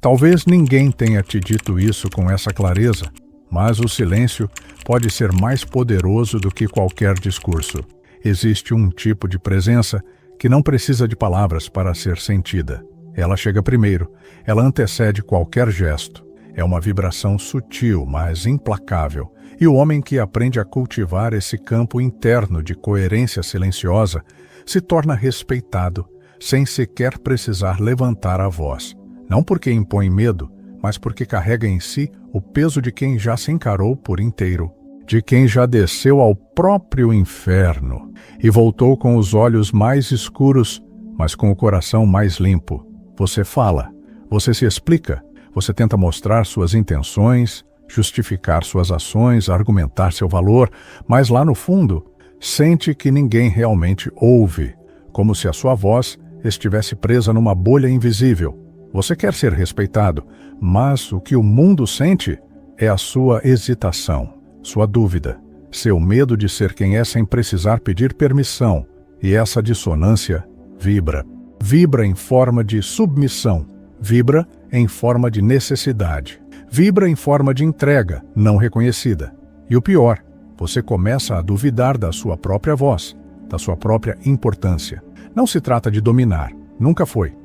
Talvez ninguém tenha te dito isso com essa clareza, mas o silêncio pode ser mais poderoso do que qualquer discurso. Existe um tipo de presença que não precisa de palavras para ser sentida. Ela chega primeiro, ela antecede qualquer gesto. É uma vibração sutil, mas implacável. E o homem que aprende a cultivar esse campo interno de coerência silenciosa se torna respeitado, sem sequer precisar levantar a voz. Não porque impõe medo, mas porque carrega em si o peso de quem já se encarou por inteiro, de quem já desceu ao próprio inferno e voltou com os olhos mais escuros, mas com o coração mais limpo. Você fala, você se explica, você tenta mostrar suas intenções, justificar suas ações, argumentar seu valor, mas lá no fundo, sente que ninguém realmente ouve, como se a sua voz estivesse presa numa bolha invisível. Você quer ser respeitado, mas o que o mundo sente é a sua hesitação, sua dúvida, seu medo de ser quem é sem precisar pedir permissão, e essa dissonância vibra. Vibra em forma de submissão, vibra em forma de necessidade, vibra em forma de entrega não reconhecida. E o pior, você começa a duvidar da sua própria voz, da sua própria importância. Não se trata de dominar, nunca foi.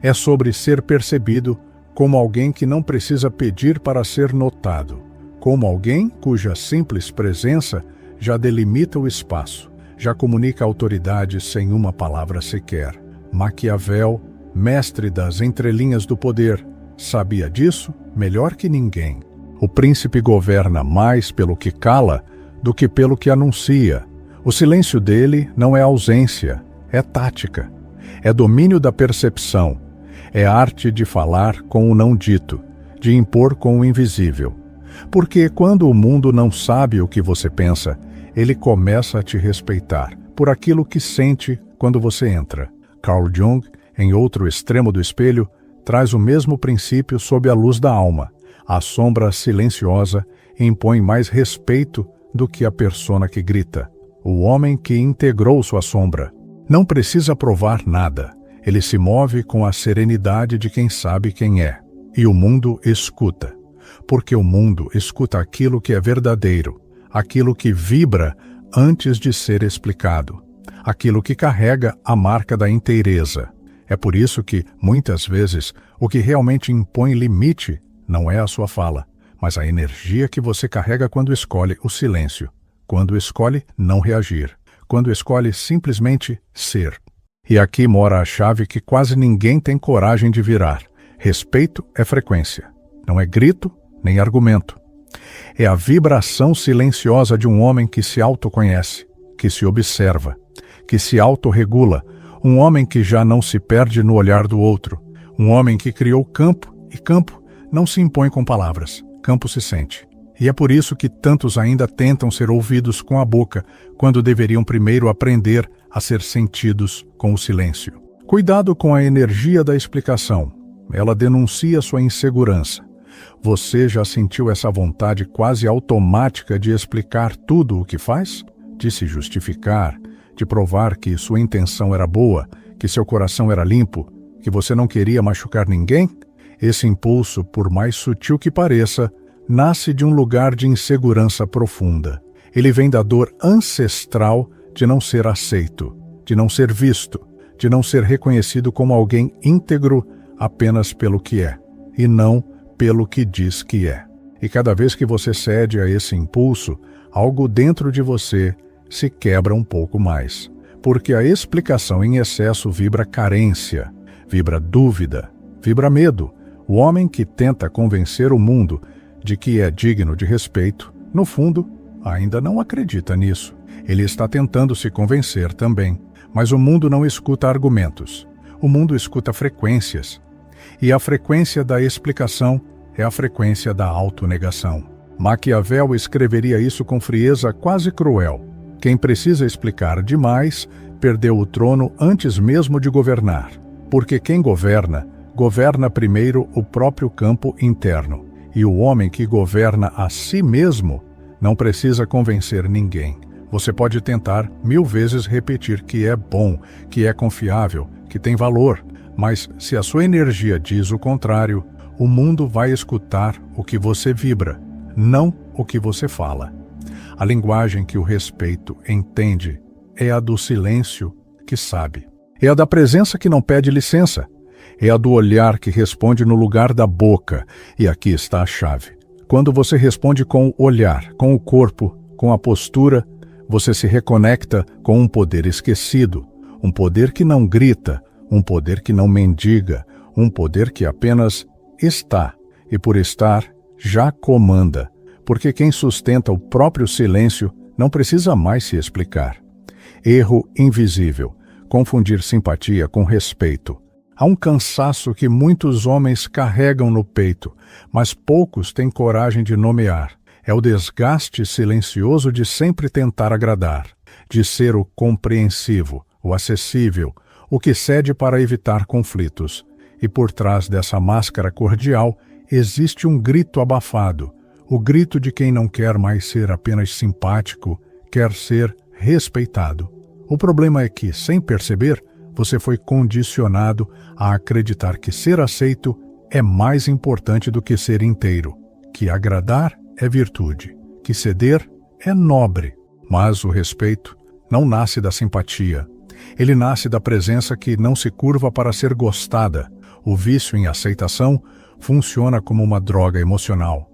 É sobre ser percebido como alguém que não precisa pedir para ser notado, como alguém cuja simples presença já delimita o espaço, já comunica autoridade sem uma palavra sequer. Maquiavel, mestre das entrelinhas do poder, sabia disso melhor que ninguém. O príncipe governa mais pelo que cala do que pelo que anuncia. O silêncio dele não é ausência, é tática. É domínio da percepção. É arte de falar com o não dito, de impor com o invisível. Porque quando o mundo não sabe o que você pensa, ele começa a te respeitar por aquilo que sente quando você entra. Carl Jung, em outro extremo do espelho, traz o mesmo princípio sob a luz da alma. A sombra silenciosa impõe mais respeito do que a persona que grita. O homem que integrou sua sombra não precisa provar nada. Ele se move com a serenidade de quem sabe quem é. E o mundo escuta. Porque o mundo escuta aquilo que é verdadeiro, aquilo que vibra antes de ser explicado, aquilo que carrega a marca da inteireza. É por isso que, muitas vezes, o que realmente impõe limite não é a sua fala, mas a energia que você carrega quando escolhe o silêncio, quando escolhe não reagir, quando escolhe simplesmente ser. E aqui mora a chave que quase ninguém tem coragem de virar. Respeito é frequência. Não é grito, nem argumento. É a vibração silenciosa de um homem que se autoconhece, que se observa, que se autorregula, um homem que já não se perde no olhar do outro, um homem que criou campo, e campo não se impõe com palavras, campo se sente. E é por isso que tantos ainda tentam ser ouvidos com a boca, quando deveriam primeiro aprender a ser sentidos com o silêncio. Cuidado com a energia da explicação. Ela denuncia sua insegurança. Você já sentiu essa vontade quase automática de explicar tudo o que faz? De se justificar, de provar que sua intenção era boa, que seu coração era limpo, que você não queria machucar ninguém? Esse impulso, por mais sutil que pareça, nasce de um lugar de insegurança profunda. Ele vem da dor ancestral de não ser aceito, de não ser visto, de não ser reconhecido como alguém íntegro apenas pelo que é, e não pelo que diz que é. E cada vez que você cede a esse impulso, algo dentro de você se quebra um pouco mais. Porque a explicação em excesso vibra carência, vibra dúvida, vibra medo. O homem que tenta convencer o mundo de que é digno de respeito, no fundo, ainda não acredita nisso. Ele está tentando se convencer também. Mas o mundo não escuta argumentos. O mundo escuta frequências. E a frequência da explicação é a frequência da autonegação. Maquiavel escreveria isso com frieza quase cruel. Quem precisa explicar demais perdeu o trono antes mesmo de governar. Porque quem governa, governa primeiro o próprio campo interno. E o homem que governa a si mesmo não precisa convencer ninguém. Você pode tentar 1000 vezes repetir que é bom, que é confiável, que tem valor, mas se a sua energia diz o contrário, O mundo vai escutar o que você vibra, não o que você fala. A linguagem que o respeito entende é a do silêncio que sabe. É a da presença que não pede licença. É a do olhar que responde no lugar da boca. E aqui está a chave. Quando você responde com o olhar, com o corpo, com a postura, você se reconecta com um poder esquecido, um poder que não grita, um poder que não mendiga, um poder que apenas está, e por estar, já comanda, porque quem sustenta o próprio silêncio não precisa mais se explicar. Erro invisível, confundir simpatia com respeito. Há um cansaço que muitos homens carregam no peito, mas poucos têm coragem de nomear. É o desgaste silencioso de sempre tentar agradar, de ser o compreensivo, o acessível, o que cede para evitar conflitos. E por trás dessa máscara cordial existe um grito abafado, o grito de quem não quer mais ser apenas simpático, quer ser respeitado. O problema é que, sem perceber, você foi condicionado a acreditar que ser aceito é mais importante do que ser inteiro, que agradar é virtude, que ceder é nobre. Mas o respeito não nasce da simpatia. Ele nasce da presença que não se curva para ser gostada. O vício em aceitação funciona como uma droga emocional.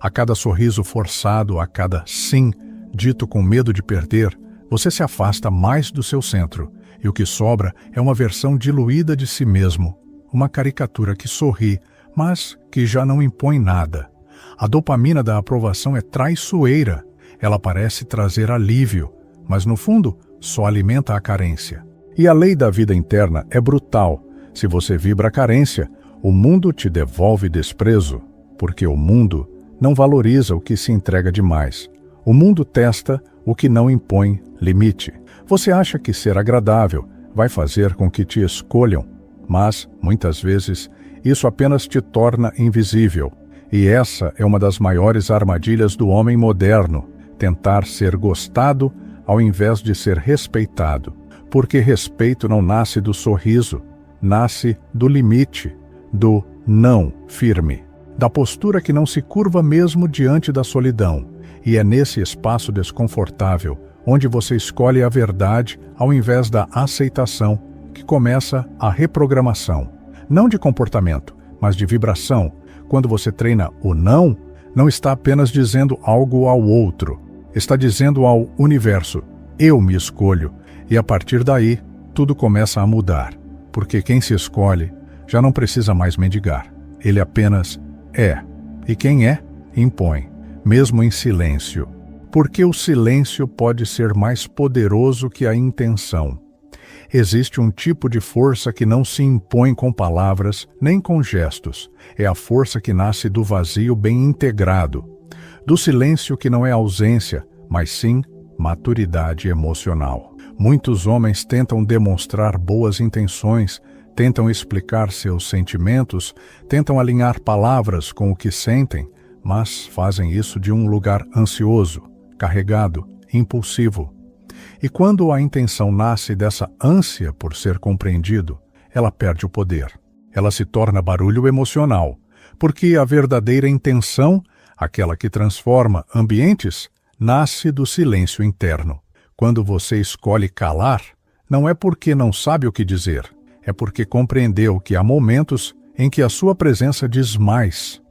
A cada sorriso forçado, a cada sim dito com medo de perder, você se afasta mais do seu centro, e o que sobra é uma versão diluída de si mesmo, uma caricatura que sorri, mas que já não impõe nada. A dopamina da aprovação é traiçoeira. Ela parece trazer alívio, mas no fundo só alimenta a carência. E a lei da vida interna é brutal. Se você vibra a carência, o mundo te devolve desprezo, porque o mundo não valoriza o que se entrega demais. O mundo testa o que não impõe limite. Você acha que ser agradável vai fazer com que te escolham, mas, muitas vezes, isso apenas te torna invisível. E essa é uma das maiores armadilhas do homem moderno, tentar ser gostado ao invés de ser respeitado. Porque respeito não nasce do sorriso, nasce do limite, do não firme, da postura que não se curva mesmo diante da solidão. E é nesse espaço desconfortável, onde você escolhe a verdade ao invés da aceitação, que começa a reprogramação. Não de comportamento, mas de vibração. Quando você treina o não está apenas dizendo algo ao outro. Está dizendo ao universo, eu me escolho. E a partir daí, tudo começa a mudar. Porque quem se escolhe já não precisa mais mendigar. Ele apenas é. E quem é, impõe, mesmo em silêncio. Porque o silêncio pode ser mais poderoso que a intenção. Existe um tipo de força que não se impõe com palavras, nem com gestos. É a força que nasce do vazio bem integrado. Do silêncio que não é ausência, mas sim maturidade emocional. Muitos homens tentam demonstrar boas intenções, tentam explicar seus sentimentos, tentam alinhar palavras com o que sentem, mas fazem isso de um lugar ansioso, carregado, impulsivo. E quando a intenção nasce dessa ânsia por ser compreendido, ela perde o poder. Ela se torna barulho emocional, porque a verdadeira intenção, aquela que transforma ambientes, nasce do silêncio interno. Quando você escolhe calar, não é porque não sabe o que dizer, é porque compreendeu que há momentos em que a sua presença diz mais,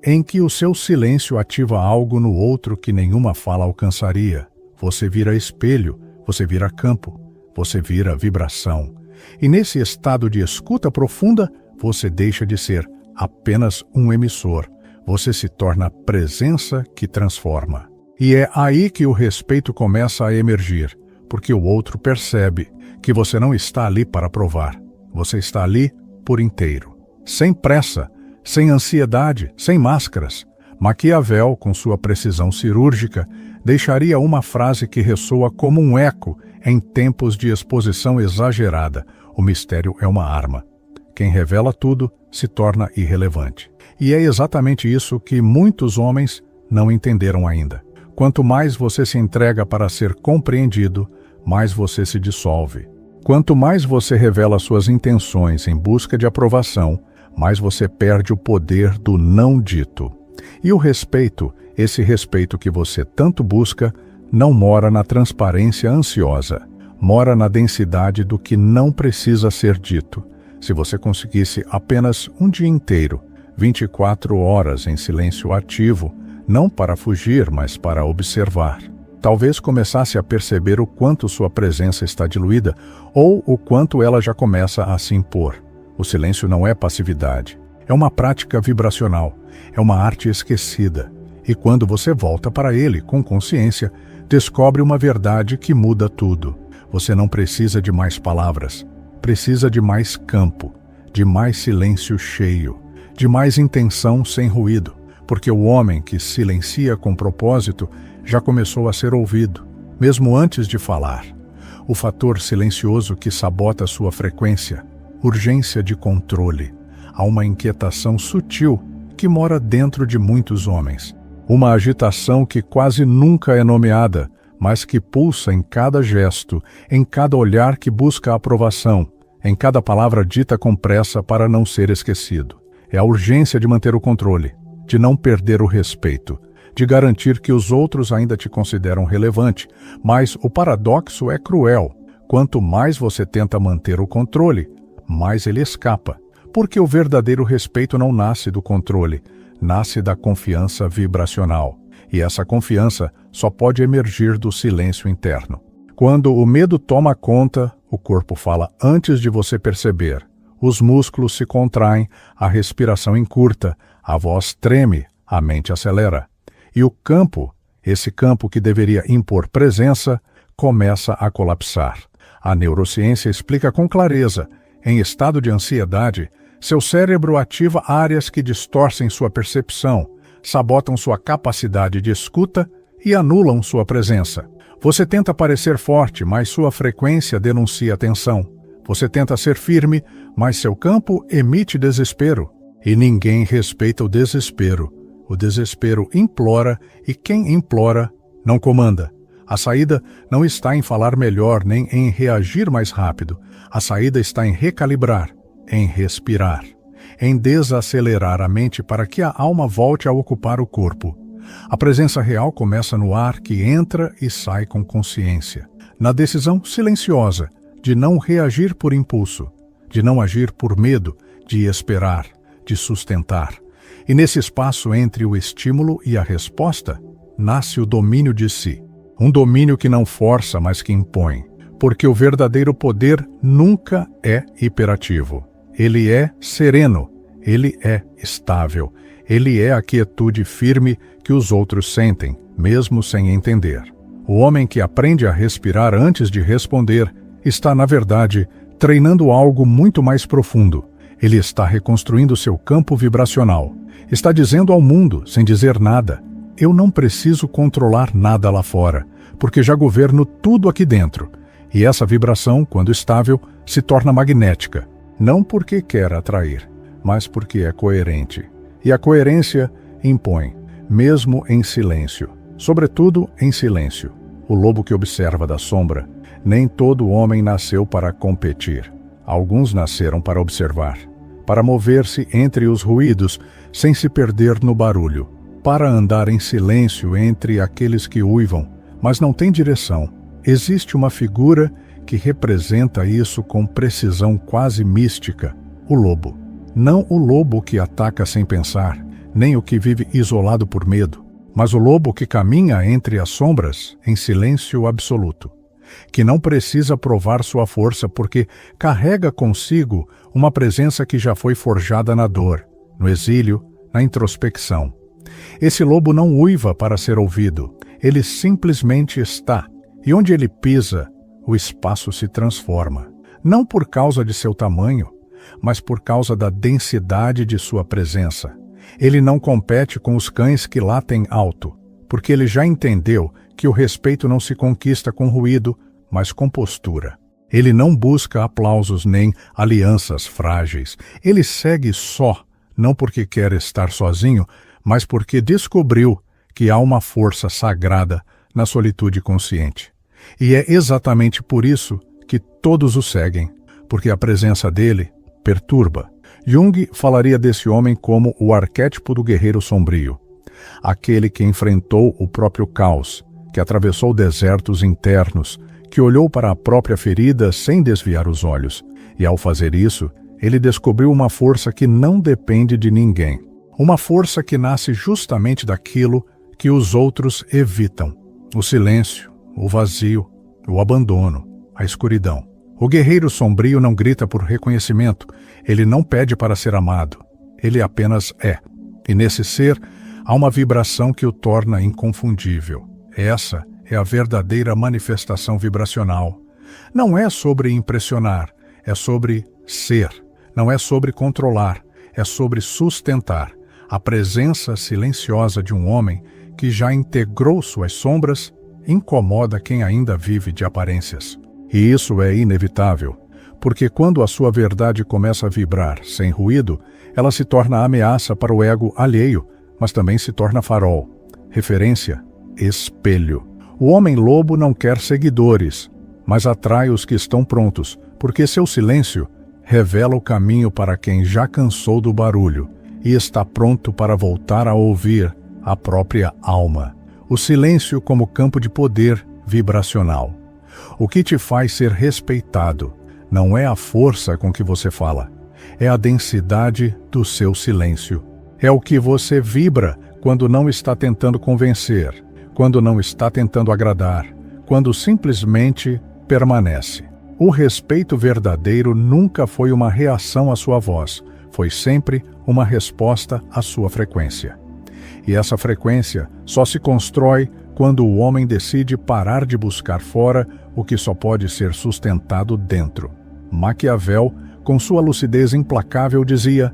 em que o seu silêncio ativa algo no outro que nenhuma fala alcançaria. Você vira espelho, você vira campo, você vira vibração. E nesse estado de escuta profunda, você deixa de ser apenas um emissor. Você se torna a presença que transforma. E é aí que o respeito começa a emergir, porque o outro percebe que você não está ali para provar. Você está ali por inteiro, sem pressa, sem ansiedade, sem máscaras. Maquiavel, com sua precisão cirúrgica, deixaria uma frase que ressoa como um eco em tempos de exposição exagerada. O mistério é uma arma. Quem revela tudo se torna irrelevante. E é exatamente isso que muitos homens não entenderam ainda. Quanto mais você se entrega para ser compreendido, mais você se dissolve. Quanto mais você revela suas intenções em busca de aprovação, mais você perde o poder do não dito. E o respeito, esse respeito que você tanto busca, não mora na transparência ansiosa, mora na densidade do que não precisa ser dito. Se você conseguisse apenas um dia inteiro, 24 horas em silêncio ativo, não para fugir, mas para observar, talvez começasse a perceber o quanto sua presença está diluída ou o quanto ela já começa a se impor. O silêncio não é passividade, é uma prática vibracional, é uma arte esquecida. E quando você volta para ele com consciência, descobre uma verdade que muda tudo. Você não precisa de mais palavras, precisa de mais campo, de mais silêncio cheio, de mais intenção sem ruído, porque o homem que silencia com propósito já começou a ser ouvido, mesmo antes de falar. O fator silencioso que sabota sua frequência, urgência de controle. Há uma inquietação sutil que mora dentro de muitos homens. Uma agitação que quase nunca é nomeada, mas que pulsa em cada gesto, em cada olhar que busca aprovação, em cada palavra dita com pressa para não ser esquecido. É a urgência de manter o controle, de não perder o respeito, de garantir que os outros ainda te consideram relevante, mas o paradoxo é cruel. Quanto mais você tenta manter o controle, mais ele escapa, porque o verdadeiro respeito não nasce do controle, nasce da confiança vibracional. E essa confiança só pode emergir do silêncio interno. Quando o medo toma conta, o corpo fala antes de você perceber. Os músculos se contraem, a respiração encurta, a voz treme, a mente acelera. E o campo, esse campo que deveria impor presença, começa a colapsar. A neurociência explica com clareza. Em estado de ansiedade, seu cérebro ativa áreas que distorcem sua percepção, sabotam sua capacidade de escuta e anulam sua presença. Você tenta parecer forte, mas sua frequência denuncia tensão. Você tenta ser firme, mas seu campo emite desespero. E ninguém respeita o desespero. O desespero implora e quem implora não comanda. A saída não está em falar melhor nem em reagir mais rápido. A saída está em recalibrar, em respirar, em desacelerar a mente para que a alma volte a ocupar o corpo. A presença real começa no ar que entra e sai com consciência, na decisão silenciosa de não reagir por impulso, de não agir por medo, de esperar, de sustentar. E nesse espaço entre o estímulo e a resposta, nasce o domínio de si. Um domínio que não força, mas que impõe. Porque o verdadeiro poder nunca é hiperativo. Ele é sereno, ele é estável, ele é a quietude firme que os outros sentem, mesmo sem entender. O homem que aprende a respirar antes de responder está, na verdade, treinando algo muito mais profundo. Ele está reconstruindo seu campo vibracional. Está dizendo ao mundo, sem dizer nada, eu não preciso controlar nada lá fora, porque já governo tudo aqui dentro. E essa vibração, quando estável, se torna magnética, não porque quer atrair, mas porque é coerente. E a coerência impõe, mesmo em silêncio, sobretudo em silêncio. O lobo que observa da sombra, nem todo homem nasceu para competir. Alguns nasceram para observar, para mover-se entre os ruídos sem se perder no barulho, para andar em silêncio entre aqueles que uivam, mas não têm direção. Existe uma figura que representa isso com precisão quase mística, o lobo. Não o lobo que ataca sem pensar, nem o que vive isolado por medo, mas o lobo que caminha entre as sombras em silêncio absoluto, que não precisa provar sua força porque carrega consigo uma presença que já foi forjada na dor, no exílio, na introspecção. Esse lobo não uiva para ser ouvido, ele simplesmente está, e onde ele pisa, o espaço se transforma, não por causa de seu tamanho, mas por causa da densidade de sua presença. Ele não compete com os cães que latem alto, porque ele já entendeu que o respeito não se conquista com ruído, mas com postura. Ele não busca aplausos nem alianças frágeis. Ele segue só, não porque quer estar sozinho, mas porque descobriu que há uma força sagrada na solitude consciente. E é exatamente por isso que todos o seguem, porque a presença dele perturba. Jung falaria desse homem como o arquétipo do guerreiro sombrio, aquele que enfrentou o próprio caos, que atravessou desertos internos, que olhou para a própria ferida sem desviar os olhos, e ao fazer isso, ele descobriu uma força que não depende de ninguém, uma força que nasce justamente daquilo que os outros evitam: o silêncio, o vazio, o abandono, a escuridão. O guerreiro sombrio não grita por reconhecimento, ele não pede para ser amado, ele apenas é. E nesse ser, há uma vibração que o torna inconfundível. Essa é a verdadeira manifestação vibracional. Não é sobre impressionar, é sobre ser. Não é sobre controlar, é sobre sustentar. A presença silenciosa de um homem que já integrou suas sombras incomoda quem ainda vive de aparências. E isso é inevitável, porque quando a sua verdade começa a vibrar sem ruído, ela se torna ameaça para o ego alheio, mas também se torna farol, referência, espelho. O homem-lobo não quer seguidores, mas atrai os que estão prontos, porque seu silêncio revela o caminho para quem já cansou do barulho e está pronto para voltar a ouvir a própria alma. O silêncio como campo de poder vibracional. O que te faz ser respeitado não é a força com que você fala, é a densidade do seu silêncio. É o que você vibra quando não está tentando convencer, quando não está tentando agradar, quando simplesmente permanece. O respeito verdadeiro nunca foi uma reação à sua voz, foi sempre uma resposta à sua frequência. E essa frequência só se constrói quando o homem decide parar de buscar fora o que só pode ser sustentado dentro. Maquiavel, com sua lucidez implacável, dizia: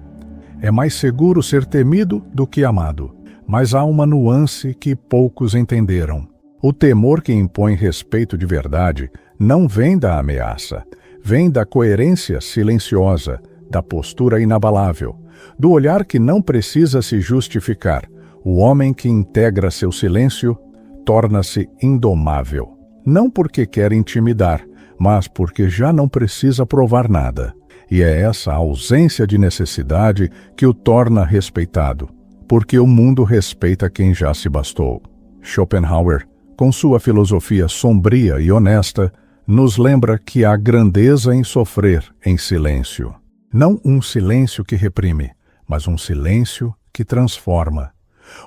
é mais seguro ser temido do que amado. Mas há uma nuance que poucos entenderam. O temor que impõe respeito de verdade não vem da ameaça, vem da coerência silenciosa, da postura inabalável, do olhar que não precisa se justificar. O homem que integra seu silêncio torna-se indomável, não porque quer intimidar, mas porque já não precisa provar nada. E é essa ausência de necessidade que o torna respeitado, porque o mundo respeita quem já se bastou. Schopenhauer, com sua filosofia sombria e honesta, nos lembra que há grandeza em sofrer em silêncio. Não um silêncio que reprime, mas um silêncio que transforma.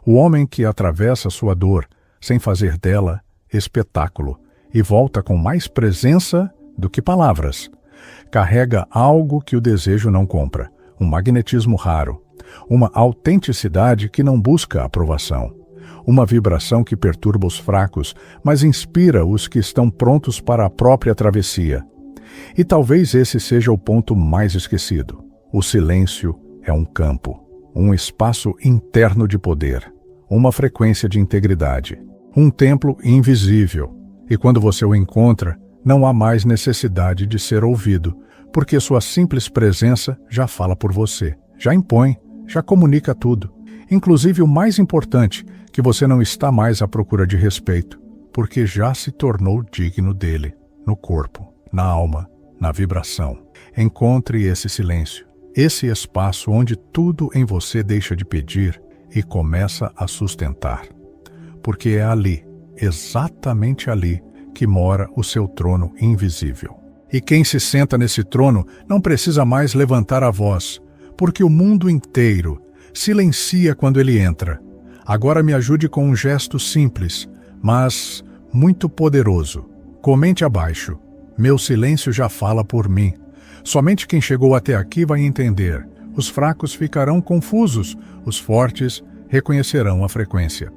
O homem que atravessa sua dor sem fazer dela espetáculo e volta com mais presença do que palavras. Carrega algo que o desejo não compra, um magnetismo raro, uma autenticidade que não busca aprovação, uma vibração que perturba os fracos, mas inspira os que estão prontos para a própria travessia. E talvez esse seja o ponto mais esquecido. O silêncio é um campo, um espaço interno de poder, uma frequência de integridade, um templo invisível. E quando você o encontra, não há mais necessidade de ser ouvido, porque sua simples presença já fala por você, já impõe, já comunica tudo. Inclusive o mais importante, que você não está mais à procura de respeito, porque já se tornou digno dele, no corpo, na alma, na vibração. Encontre esse silêncio, esse espaço onde tudo em você deixa de pedir e começa a sustentar. Porque é ali, exatamente ali, que mora o seu trono invisível. E quem se senta nesse trono não precisa mais levantar a voz, porque o mundo inteiro silencia quando ele entra. Agora me ajude com um gesto simples, mas muito poderoso. Comente abaixo. Meu silêncio já fala por mim. Somente quem chegou até aqui vai entender. Os fracos ficarão confusos, os fortes reconhecerão a frequência.